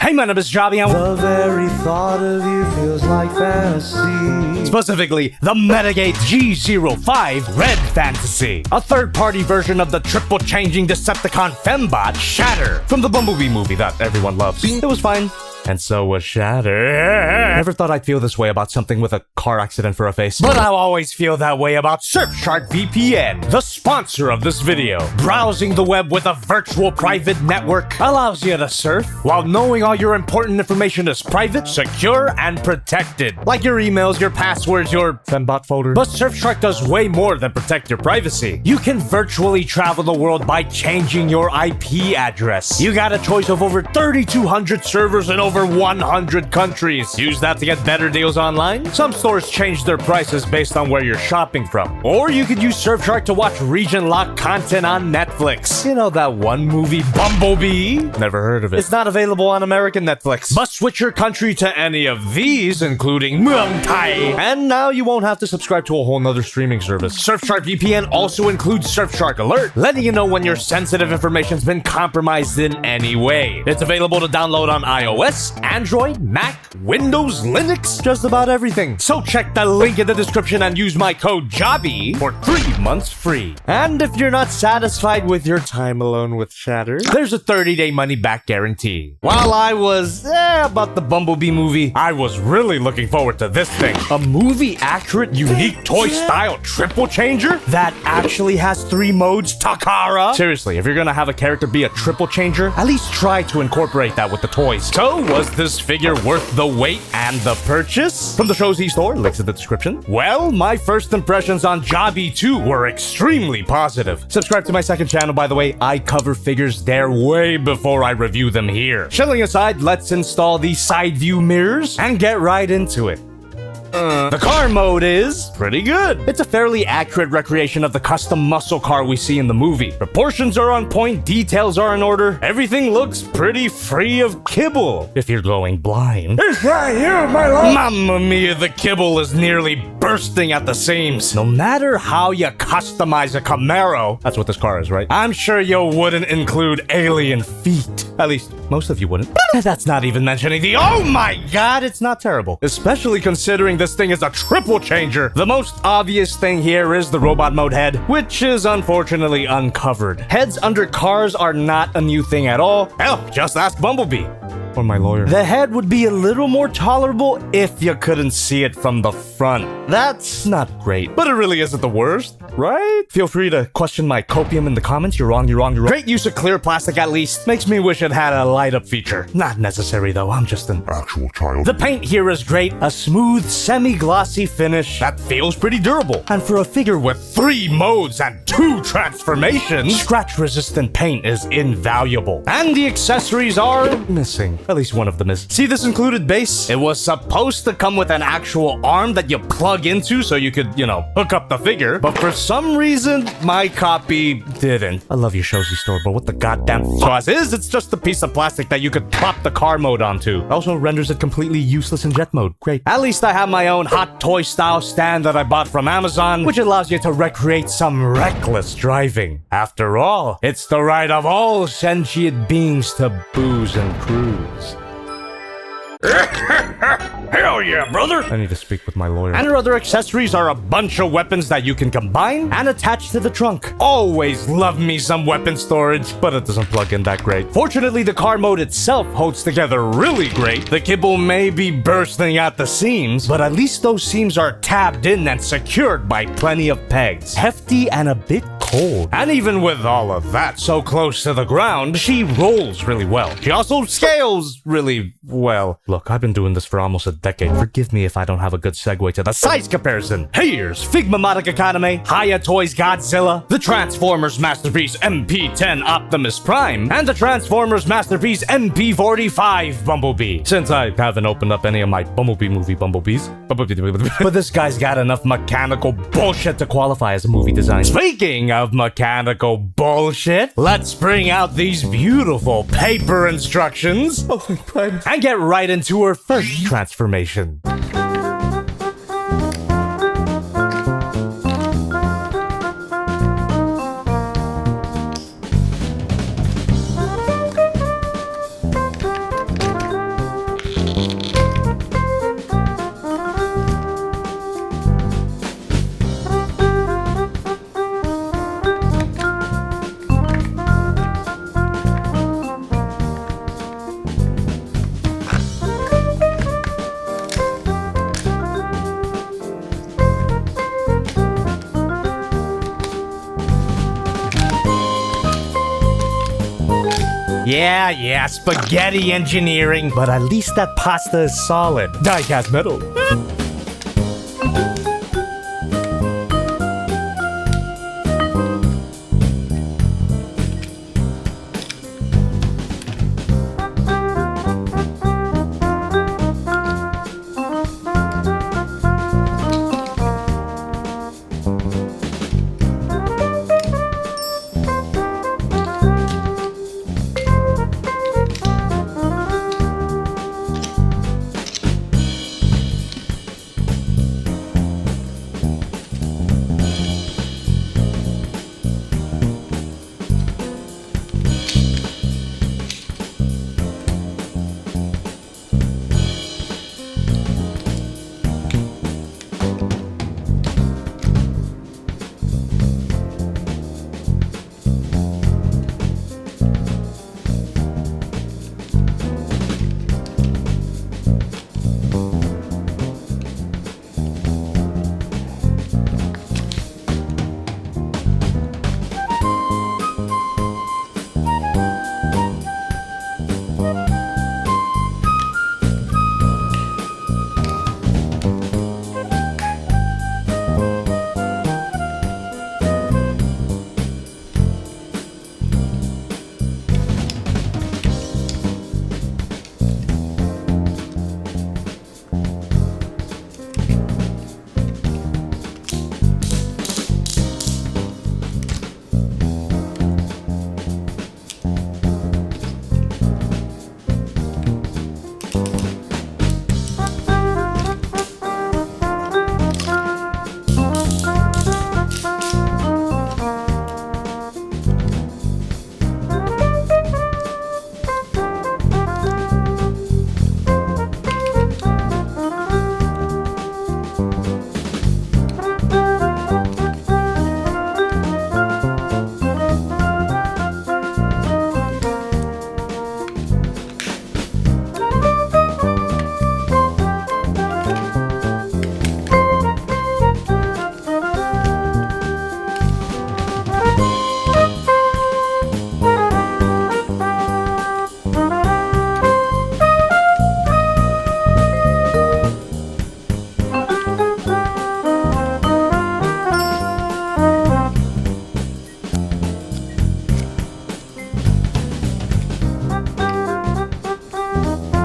Hey, my name is JobbytheHong. The very thought of you feels like fantasy. Specifically, the MetaGate G05 Red Fantasy, a third-party version of the triple-changing Decepticon fembot Shatter from the Bumblebee movie that everyone loves. It was fine. And so was Shatter. Never thought I'd feel this way about something with a car accident for a face. But I'll always feel that way about Surfshark VPN, the sponsor of this video. Browsing the web with a virtual private network allows you to surf while knowing all your important information is private, secure, and protected. Like your emails, your passwords, your fembot folder. But Surfshark does way more than protect your privacy. You can virtually travel the world by changing your IP address. You got a choice of over 3,200 servers in over 100 countries. Use that to get better deals online. Some stores change their prices based on where you're shopping from. Or you could use Surfshark to watch region-locked content on Netflix. You know that one movie, Bumblebee? Never heard of it. It's not available on American Netflix. But switch your country to any of these, including Muay Thai, and now you won't have to subscribe to a whole nother streaming service. Surfshark VPN also includes Surfshark Alert, letting you know when your sensitive information's been compromised in any way. It's available to download on iOS, Android, Mac, Windows, Linux, just about everything. So check the link in the description and use my code JOBBY for 3 months free. And if you're not satisfied with your time alone with Shatter, there's a 30-day money-back guarantee. While I was about the Bumblebee movie, I was really looking forward to this thing. A movie-accurate, unique toy-style triple changer that actually has 3 modes, Takara. Seriously, if you're gonna have a character be a triple changer, at least try to incorporate that with the toys. So, was this figure worth the wait and the purchase? From the Showzy store, links in the description. Well, my first impressions on Jobby 2 were extremely positive. Subscribe to my second channel, by the way. I cover figures there way before I review them here. Chilling aside, let's install the side view mirrors and get right into it. The car mode is pretty good. It's a fairly accurate recreation of the custom muscle car we see in the movie. Proportions are on point, details are in order, everything looks pretty free of kibble, if you're going blind. Is that you, my lord? Mamma mia, the kibble is nearly bursting at the seams. No matter how you customize a Camaro, that's what this car is, right? I'm sure you wouldn't include alien feet. At least, most of you wouldn't. That's not even mentioning the, oh my god, it's not terrible. Especially considering this thing is a triple changer. The most obvious thing here is the robot mode head, which is unfortunately uncovered. Heads under cars are not a new thing at all. Hell, just ask Bumblebee. Or my lawyer. The head would be a little more tolerable if you couldn't see it from the front. That's not great, but it really isn't the worst, right? Feel free to question my copium in the comments. You're wrong, you're wrong, you're wrong. Great use of clear plastic at least. Makes me wish it had a light up feature. Not necessary though, I'm just an Actual child. The paint here is great. A smooth, semi-glossy finish that feels pretty durable. And for a figure with 3 modes and 2 transformations, scratch-resistant paint is invaluable. And the accessories are missing. At least one of them is. See this included base? It was supposed to come with an actual arm that you plug into so you could, hook up the figure. But for some reason, my copy didn't. I love you, Showzy store, but what the goddamn fuss is? It's just a piece of plastic that you could plop the car mode onto. Also renders it completely useless in jet mode. Great. At least I have my own hot toy style stand that I bought from Amazon, which allows you to recreate some reckless driving. After all, it's the right of all sentient beings to booze and cruise. Hell yeah, brother! I need to speak with my lawyer. And her other accessories are a bunch of weapons that you can combine and attach to the trunk. Always love me some weapon storage, but it doesn't plug in that great. Fortunately, the car mode itself holds together really great. The kibble may be bursting at the seams, but at least those seams are tabbed in and secured by plenty of pegs. Hefty and a bit cold. And even with all of that so close to the ground, she rolls really well. She also scales really well. Look, I've been doing this for almost a decade. Forgive me if I don't have a good segue to the size comparison. Here's Figma-matic Economy, Hiya Toys Godzilla, the Transformers Masterpiece MP10 Optimus Prime, and the Transformers Masterpiece MP45 Bumblebee. Since I haven't opened up any of my Bumblebee movie Bumblebees. But this guy's got enough mechanical bullshit to qualify as a movie design. Speaking of mechanical bullshit, let's bring out these beautiful paper instructions. Oh my god. And get right into her first transformation. Yeah, spaghetti engineering, but at least that pasta is solid. Die-cast metal.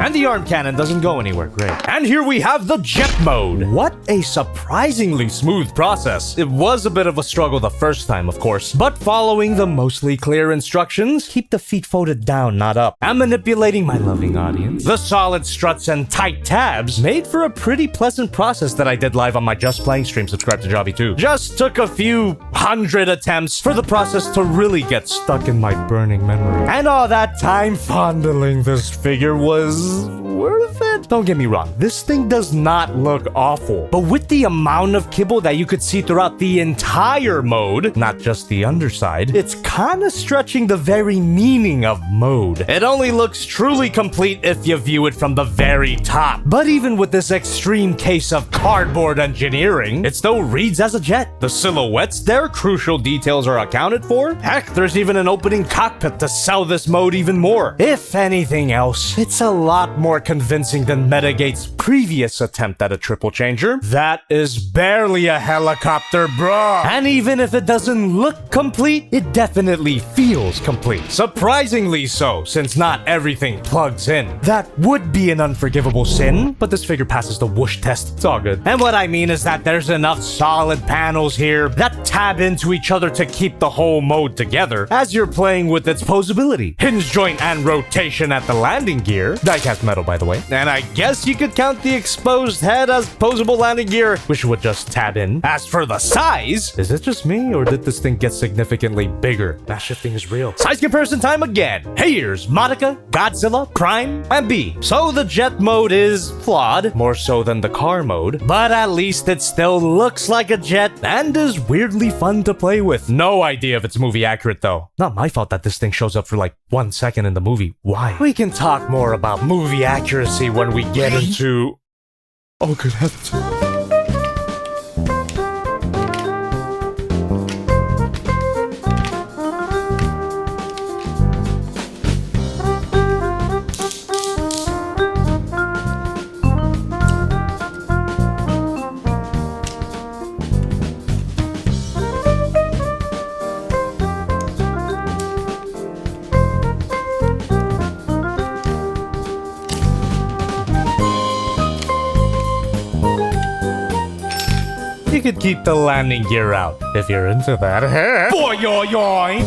And the arm cannon doesn't go anywhere, great. And here we have the jet mode. What a surprisingly smooth process. It was a bit of a struggle the first time, of course, but following the mostly clear instructions, keep the feet folded down, not up, and manipulating my loving audience. The solid struts and tight tabs made for a pretty pleasant process that I did live on my Just Playing stream. Subscribe to Jobby too. Just took a few hundred attempts for the process to really get stuck in my burning memory. And all that time fondling this figure was worth it. Don't get me wrong, this thing does not look awful, but with the amount of kibble that you could see throughout the entire mode, not just the underside, it's kinda stretching the very meaning of mode. It only looks truly complete if you view it from the very top. But even with this extreme case of cardboard engineering, it still reads as a jet. The silhouettes there, crucial details are accounted for. Heck, there's even an opening cockpit to sell this mode even more. If anything else, it's a lot more convincing than MetaGate's previous attempt at a triple changer. That is barely a helicopter, bruh. And even if it doesn't look complete, it definitely feels complete. Surprisingly so, since not everything plugs in. That would be an unforgivable sin, but this figure passes the whoosh test. It's all good. And what I mean is that there's enough solid panels here that tab into each other to keep the whole mode together as you're playing with its posability. Hinge joint and rotation at the landing gear. Die-cast metal, by the way. And I guess you could count the exposed head as posable landing gear, which would just tab in. As for the size, is it just me, or did this thing get significantly bigger? That shifting is real. Size comparison time again. Here's Monica, Godzilla, Prime, and B. So the jet mode is flawed, more so than the car mode, but at least it still looks like a jet and is weirdly fun to play with. No idea if it's movie accurate though. Not my fault that this thing shows up for like 1 second in the movie. Why? We can talk more about movie accuracy when we get into... Oh, good heavens. You could keep the landing gear out if you're into that. Boy, yoy, yoy.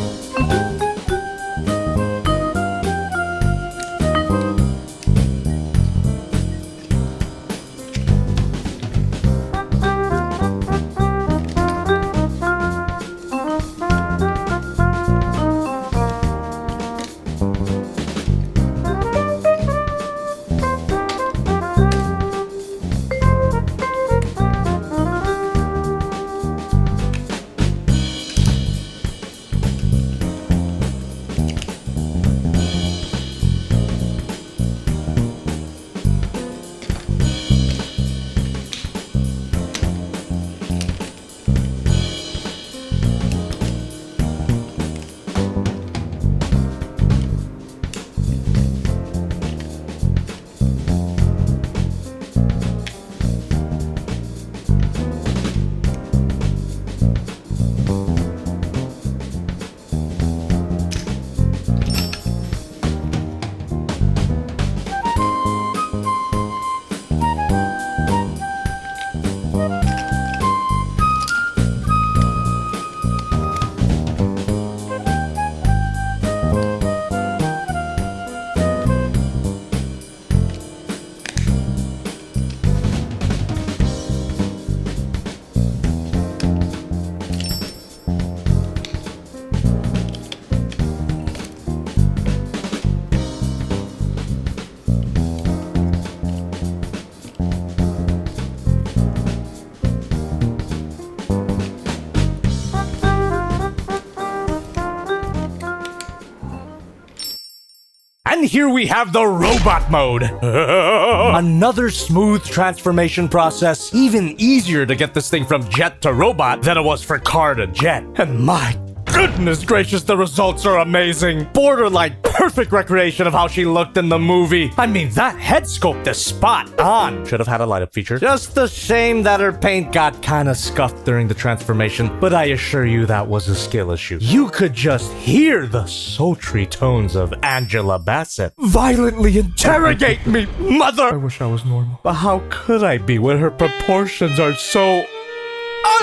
And here we have the robot mode. Another smooth transformation process. Even easier to get this thing from jet to robot than it was for car to jet. And my goodness gracious, the results are amazing. Borderline perfect recreation of how she looked in the movie. I mean, that head sculpt is spot on. Should have had a light up feature. Just a shame that her paint got kind of scuffed during the transformation, but I assure you that was a skill issue. You could just hear the sultry tones of Angela Bassett violently interrogate me, mother. I wish I was normal. But how could I be when her proportions are so...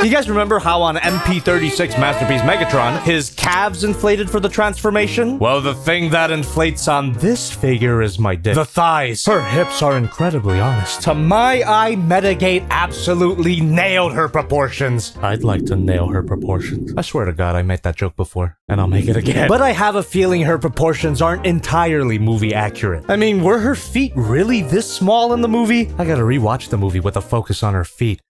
You guys remember how on MP36 Masterpiece Megatron, his calves inflated for the transformation? Well, the thing that inflates on this figure is my dick. The thighs. Her hips are incredibly honest. To my eye, MetaGate absolutely nailed her proportions. I'd like to nail her proportions. I swear to God, I made that joke before, and I'll make it again. But I have a feeling her proportions aren't entirely movie accurate. I mean, were her feet really this small in the movie? I gotta rewatch the movie with a focus on her feet.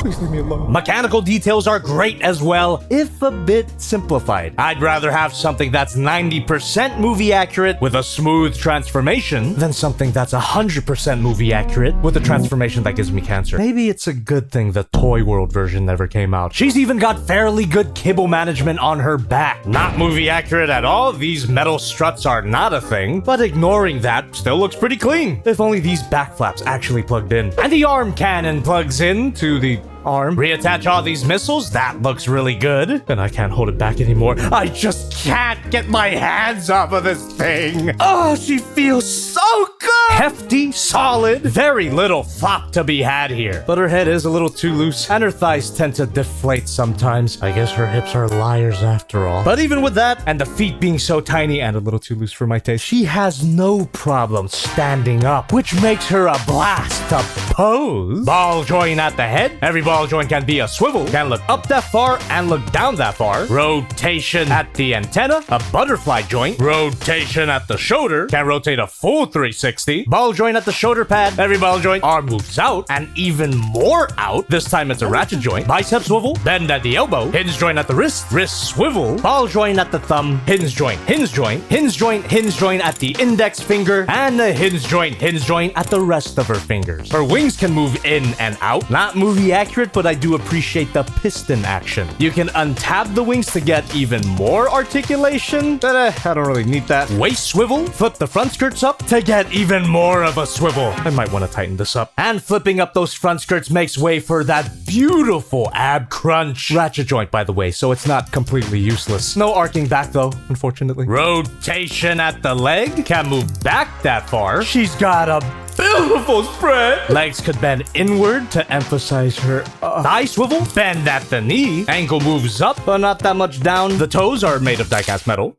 Please leave me alone. Mechanical details are great as well, if a bit simplified. I'd rather have something that's 90% movie accurate with a smooth transformation than something that's 100% movie accurate with a transformation that gives me cancer. Maybe it's a good thing the Toy World version never came out. She's even got fairly good kibble management on her back. Not movie accurate at all, these metal struts are not a thing, but ignoring that, still looks pretty clean. If only these back flaps actually plugged in. And the arm cannon plugs in to the arm. Reattach all these missiles, that looks really good. And I can't hold it back anymore. I just can't get my hands off of this thing. Oh, she feels so good. Hefty, solid, very little flop to be had here. But her head is a little too loose, and her thighs tend to deflate sometimes. I guess her hips are liars after all. But even with that, and the feet being so tiny and a little too loose for my taste, she has no problem standing up, which makes her a blast to pose. Ball joint at the head. Every ball joint can be a swivel, can look up that far and look down that far. Rotation at the antenna, a butterfly joint. Rotation at the shoulder, can rotate a full 360. Ball joint at the shoulder pad. Every ball joint arm moves out and even more out. This time it's a ratchet joint. Bicep swivel, bend at the elbow. Hinge joint at the wrist, wrist swivel. Ball joint at the thumb, hinge joint, hinge joint, hinge joint, hinge joint at the index finger, and a hinge joint at the rest of her fingers. Her wings can move in and out. Not movie accurate, but I do appreciate the piston action. You can untab the wings to get even more articulation, but I don't really need that. Waist swivel, flip the front skirts up to get even more of a swivel. I might want to tighten this up. And flipping up those front skirts makes way for that beautiful ab crunch. Ratchet joint, by the way, so it's not completely useless. No arcing back though, unfortunately. Rotation at the leg, can't move back that far. She's got a beautiful spread. Legs could bend inward to emphasize her Thigh swivel, bend at the knee, ankle moves up, but not that much down. The toes are made of die-cast metal.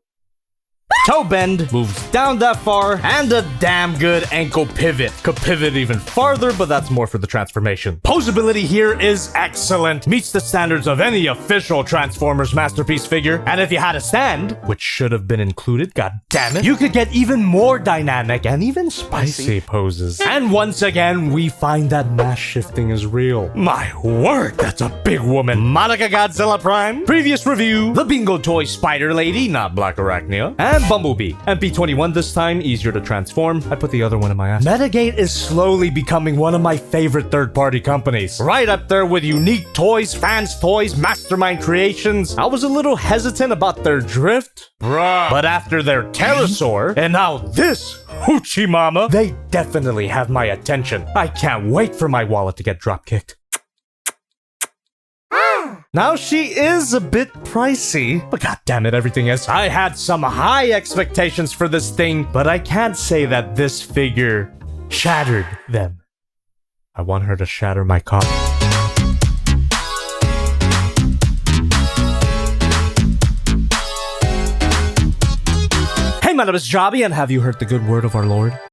Toe bend, moves down that far, and a damn good ankle pivot. Could pivot even farther, but that's more for the transformation. Posability here is excellent. Meets the standards of any official Transformers masterpiece figure. And if you had a stand, which should have been included, god damn it, you could get even more dynamic and even spicy poses. And once again, we find that mass shifting is real. My word, that's a big woman. Monica Godzilla Prime. Previous review, the Bingo Toy Spider Lady, not Black Arachnia. And Bumblebee. MP21 this time, easier to transform. I put the other one in my ass. MetaGate is slowly becoming one of my favorite third-party companies. Right up there with Unique Toys, Fans Toys, Mastermind Creations. I was a little hesitant about their drift, bruh. But after their Pterosaur, and now this Hoochie Mama, they definitely have my attention. I can't wait for my wallet to get drop-kicked. Now, she is a bit pricey, but goddammit, everything is. I had some high expectations for this thing, but I can't say that this figure shattered them. I want her to shatter my cock. Hey, my name is Jobby, and have you heard the good word of our Lord?